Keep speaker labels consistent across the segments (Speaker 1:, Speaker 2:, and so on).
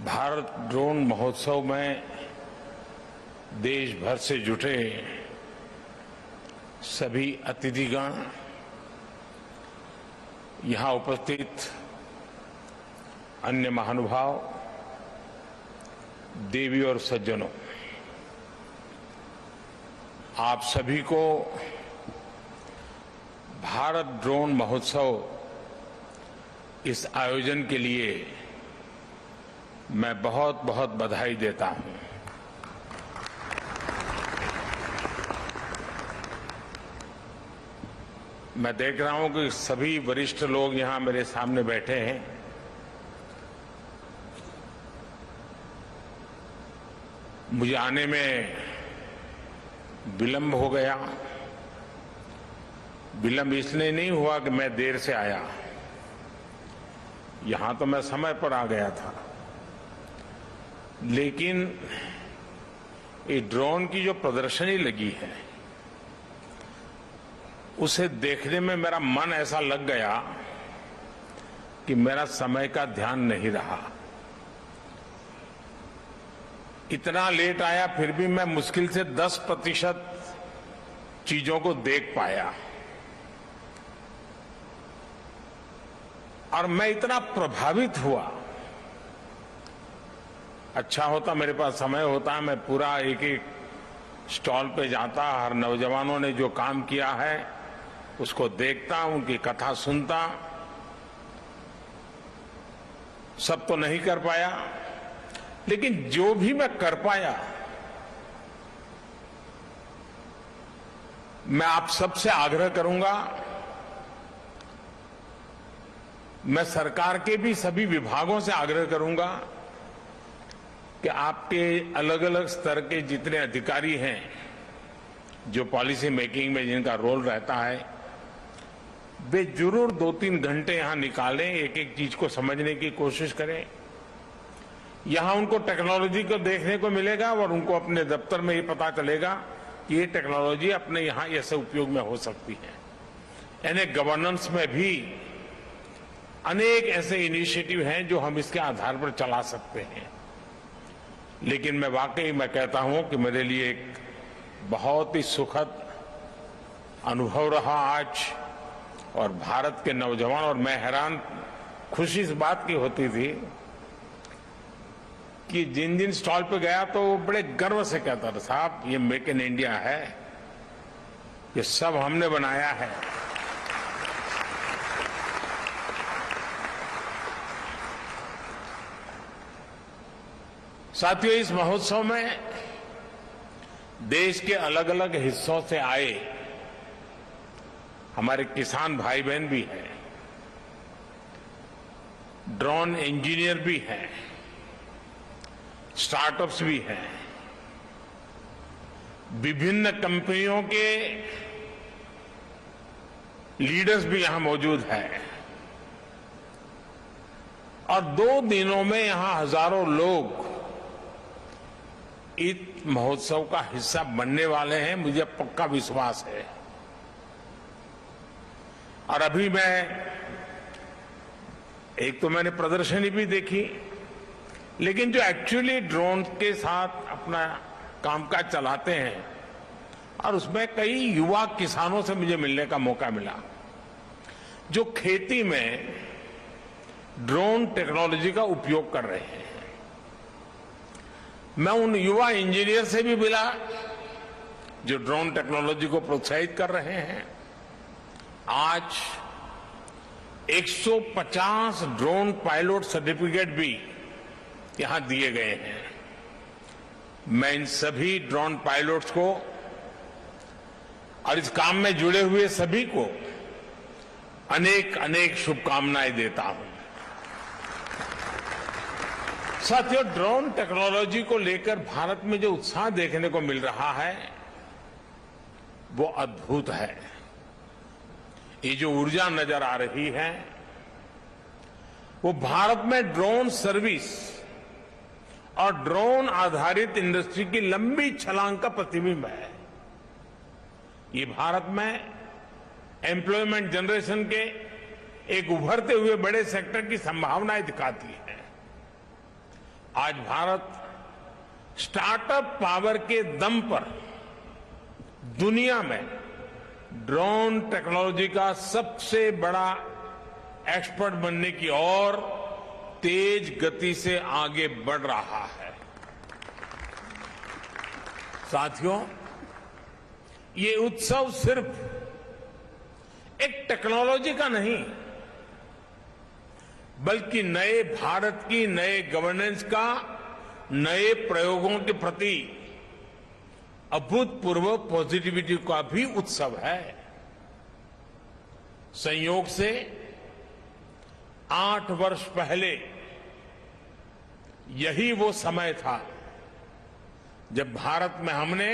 Speaker 1: Bharat drone महोत्सव में देश भर से जुटे सभी अतिथिगण, यहां उपस्थित अन्य महानुभाव, देवी और सज्जनों, आप सभी को भारत ड्रोन महोत्सव इस आयोजन के लिए मैं बहुत बहुत बधाई देता हूं। मैं देख रहा हूं कि सभी वरिष्ठ लोग यहां मेरे सामने बैठे हैं। मुझे आने में विलंब हो गया। विलंब इसलिए नहीं हुआ कि मैं देर से आया, यहां तो मैं समय पर आ गया था, लेकिन ये ड्रोन की जो प्रदर्शनी लगी है उसे देखने में मेरा मन ऐसा लग गया कि मेरा समय का ध्यान नहीं रहा। इतना लेट आया, फिर भी मैं मुश्किल से 10% चीजों को देख पाया, और मैं इतना प्रभावित हुआ। अच्छा होता मेरे पास समय होता, मैं पूरा एक एक स्टॉल पे जाता, हर नौजवानों ने जो काम किया है उसको देखता, उनकी कथा सुनता। सब तो नहीं कर पाया, लेकिन जो भी मैं कर पाया, मैं आप सबसे आग्रह करूंगा, मैं सरकार के भी सभी विभागों से आग्रह करूंगा कि आपके अलग अलग स्तर के जितने अधिकारी हैं, जो पॉलिसी मेकिंग में जिनका रोल रहता है, वे जरूर 2-3 घंटे यहां निकालें, एक एक चीज को समझने की कोशिश करें। यहां उनको टेक्नोलॉजी को देखने को मिलेगा और उनको अपने दफ्तर में ये पता चलेगा कि ये टेक्नोलॉजी अपने यहां ऐसे उपयोग में हो सकती है। यानी गवर्नेंस में भी अनेक ऐसे इनिशिएटिव हैं जो हम इसके आधार पर चला सकते हैं। लेकिन मैं वाकई मैं कहता हूं कि मेरे लिए एक बहुत ही सुखद अनुभव रहा आज, और भारत के नौजवान, और मैं हैरान, खुशी इस बात की होती थी कि जिन जिन स्टॉल पे गया तो वो बड़े गर्व से कहता था, साहब ये मेक इन इंडिया है, ये सब हमने बनाया है। साथियों, इस महोत्सव में देश के अलग अलग हिस्सों से आए हमारे किसान भाई बहन भी हैं, ड्रोन इंजीनियर भी हैं, स्टार्टअप्स भी हैं, विभिन्न कंपनियों के लीडर्स भी यहां मौजूद हैं, और 2 दिनों में यहां हजारों लोग इस महोत्सव का हिस्सा बनने वाले हैं, मुझे पक्का विश्वास है। और अभी एक तो मैंने प्रदर्शनी भी देखी, लेकिन जो एक्चुअली ड्रोन के साथ अपना कामकाज चलाते हैं, और उसमें कई युवा किसानों से मुझे मिलने का मौका मिला जो खेती में ड्रोन टेक्नोलॉजी का उपयोग कर रहे हैं। मैं उन युवा इंजीनियर से भी मिला जो ड्रोन टेक्नोलॉजी को प्रोत्साहित कर रहे हैं। आज 150 ड्रोन पायलट सर्टिफिकेट भी यहां दिए गए हैं। मैं इन सभी ड्रोन पायलट्स को और इस काम में जुड़े हुए सभी को अनेक अनेक शुभकामनाएं देता हूं। साथियों, ड्रोन टेक्नोलॉजी को लेकर भारत में जो उत्साह देखने को मिल रहा है वो अद्भुत है। ये जो ऊर्जा नजर आ रही है वो भारत में ड्रोन सर्विस और ड्रोन आधारित इंडस्ट्री की लंबी छलांग का प्रतिबिंब है। ये भारत में एम्प्लॉयमेंट जनरेशन के एक उभरते हुए बड़े सेक्टर की संभावनाएं दिखाती है। आज भारत स्टार्टअप पावर के दम पर दुनिया में ड्रोन टेक्नोलॉजी का सबसे बड़ा एक्सपर्ट बनने की ओर तेज गति से आगे बढ़ रहा है। साथियों, ये उत्सव सिर्फ एक टेक्नोलॉजी का नहीं, बल्कि नए भारत की नए गवर्नेंस का, नए प्रयोगों के प्रति अभूतपूर्व पॉजिटिविटी का भी उत्सव है। संयोग से 8 वर्ष पहले यही वो समय था जब भारत में हमने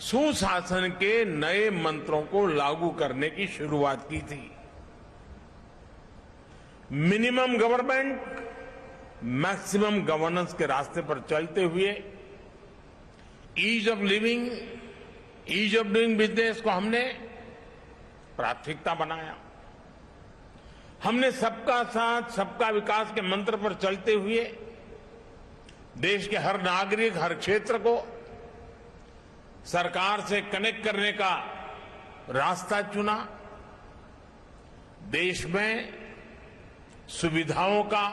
Speaker 1: सुशासन के नए मंत्रों को लागू करने की शुरुआत की थी। मिनिमम गवर्नमेंट, मैक्सिमम गवर्नेंस के रास्ते पर चलते हुए ease of living, ease of doing business को हमने प्राथमिकता बनाया। हमने सबका साथ, सबका विकास के मंत्र पर चलते हुए देश के हर नागरिक, हर क्षेत्र को सरकार से कनेक्ट करने का रास्ता चुना। देश में सुविधाओं का,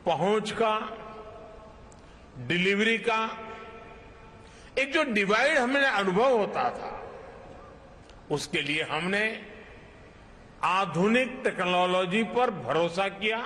Speaker 1: पहुंच का, डिलीवरी का एक जो डिवाइड हमें अनुभव होता था, उसके लिए हमने आधुनिक टेक्नोलॉजी पर भरोसा किया